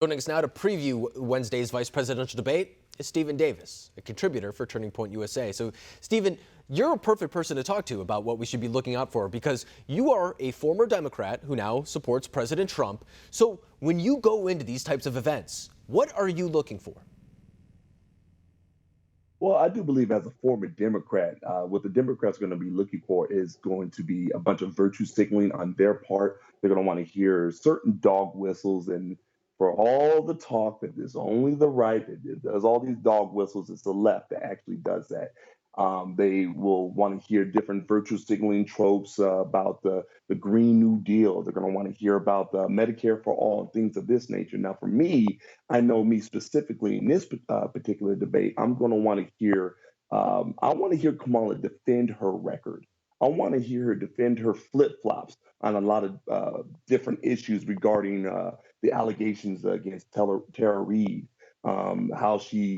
Joining us now to preview Wednesday's vice presidential debate is Stephen Davis, a contributor for Turning Point USA. So, Stephen, you're a perfect person to talk to about what we should be looking out for because you are a former Democrat who now supports President Trump. So, when you go into these types of events, what are you looking for? Well, I do believe as a former Democrat, what the Democrats are going to be looking for is going to be a bunch of virtue signaling on their part. They're going to want to hear certain dog whistles, and for all the talk that there's only the right that does all these dog whistles, it's the left that actually does that. They will want to hear different virtue signaling tropes about the Green New Deal. They're going to want to hear about the Medicare for all and things of this nature. Now, for me, I know me specifically in this particular debate, I'm going to want to hear, I want to hear Kamala defend her record. I want to hear her defend her flip flops on a lot of different issues regarding the allegations against Tara Reid, how she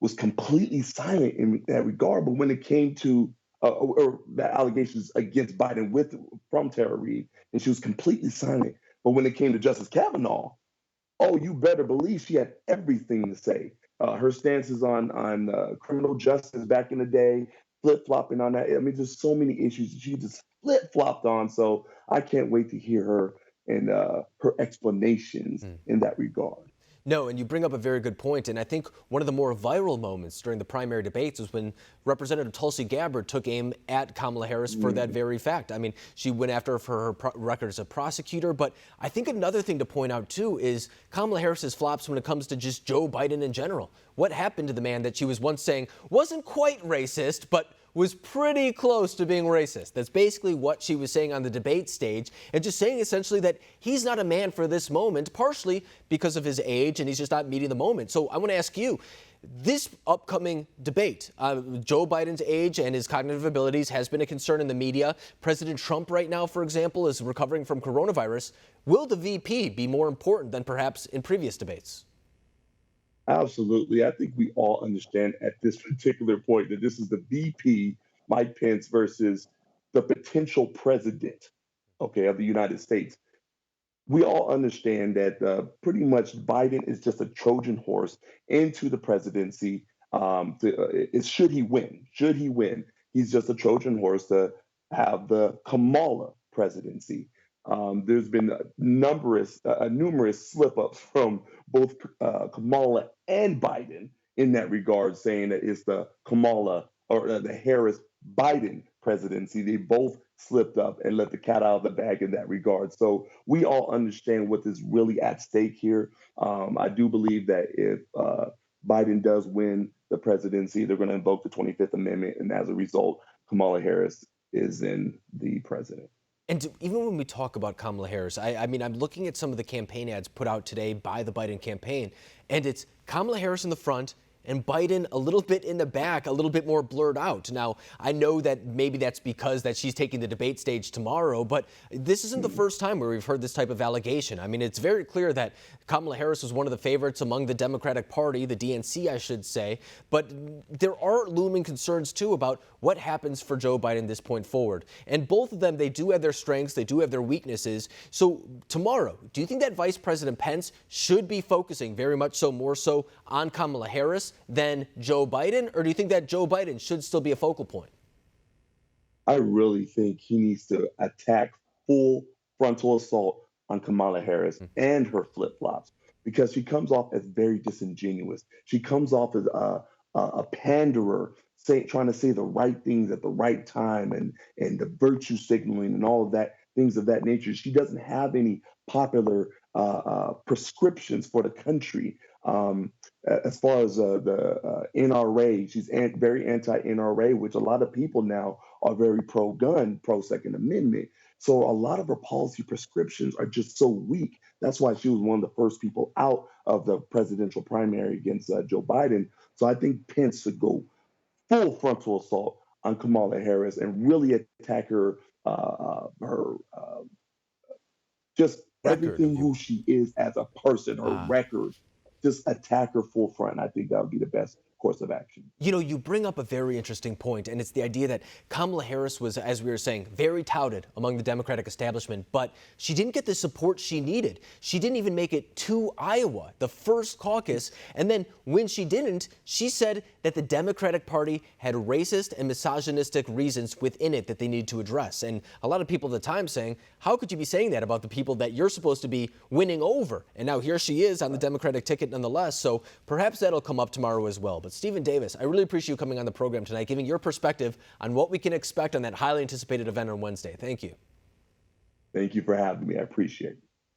was completely silent in that regard. But when it came to or the allegations against Biden with from Tara Reid, and she was completely silent. But when it came to Justice Kavanaugh, oh, you better believe she had everything to say. Her stances on criminal justice back in the day, flip flopping on that. I mean, there's so many issues that she just flip flopped on. So I can't wait to hear her and her explanations in that regard. No, and you bring up a very good point, and I think one of the more viral moments during the primary debates was when Representative Tulsi Gabbard took aim at Kamala Harris for that very fact. I mean, she went after her for her record as a prosecutor, but I think another thing to point out, too, is Kamala Harris's flops when it comes to just Joe Biden in general. What happened to the man that she was once saying wasn't quite racist, but was pretty close to being racist? That's basically what she was saying on the debate stage, and just saying essentially that he's not a man for this moment, partially because of his age and he's just not meeting the moment. So I want to ask you, this upcoming debate, Joe Biden's age and his cognitive abilities has been a concern in the media. President Trump right now, for example, is recovering from coronavirus. Will the VP be more important than perhaps in previous debates? Absolutely. I think we all understand at this particular point that this is the VP, Mike Pence, versus the potential president, okay, of the United States. We all understand that pretty much Biden is just a Trojan horse into the presidency. Should he win? Should he win? He's just a Trojan horse to have the Kamala presidency. There's been numerous slip ups from both Kamala and Biden in that regard, saying that it's the Kamala or the Harris Biden presidency. They both slipped up and let the cat out of the bag in that regard. So we all understand what is really at stake here. I do believe that if Biden does win the presidency, they're going to invoke the 25th Amendment. And as a result, Kamala Harris is in the president. And even when we talk about Kamala Harris, I mean, I'm looking at some of the campaign ads put out today by the Biden campaign, and it's Kamala Harris in the front and Biden a little bit in the back, a little bit more blurred out. Now, I know that maybe that's because that she's taking the debate stage tomorrow, but this isn't the first time where we've heard this type of allegation. I mean, it's very clear that Kamala Harris was one of the favorites among the Democratic Party, the DNC, I should say, but there are looming concerns, too, about what happens for Joe Biden this point forward. And both of them, they do have their strengths, they do have their weaknesses. So tomorrow, do you think that Vice President Pence should be focusing very much so, more so, on Kamala Harris than Joe Biden, or do you think that Joe Biden should still be a focal point? I really think he needs to attack full frontal assault on Kamala Harris and her flip flops because she comes off as very disingenuous. She comes off as a panderer, trying to say the right things at the right time and the virtue signaling and all of that, things of that nature. She doesn't have any popular prescriptions for the country. As far as the NRA, she's very anti-NRA, which a lot of people now are very pro-gun, pro-Second Amendment. So a lot of her policy prescriptions are just so weak. That's why she was one of the first people out of the presidential primary against Joe Biden. So I think Pence should go full frontal assault on Kamala Harris and really attack her just Record, everything who she is as a person, her ah. record, just attack her full front. I think that would be the best course of action. You know, you bring up a very interesting point, and it's the idea that Kamala Harris was, as we were saying, very touted among the Democratic establishment, but she didn't get the support she needed. She didn't even make it to Iowa, the first caucus, and then when she didn't, she said that the Democratic Party had racist and misogynistic reasons within it that they needed to address. And a lot of people at the time saying, how could you be saying that about the people that you're supposed to be winning over? And now here she is on the Democratic ticket nonetheless, so perhaps that'll come up tomorrow as well. But Stephen Davis, I really appreciate you coming on the program tonight, giving your perspective on what we can expect on that highly anticipated event on Wednesday. Thank you. Thank you for having me. I appreciate it.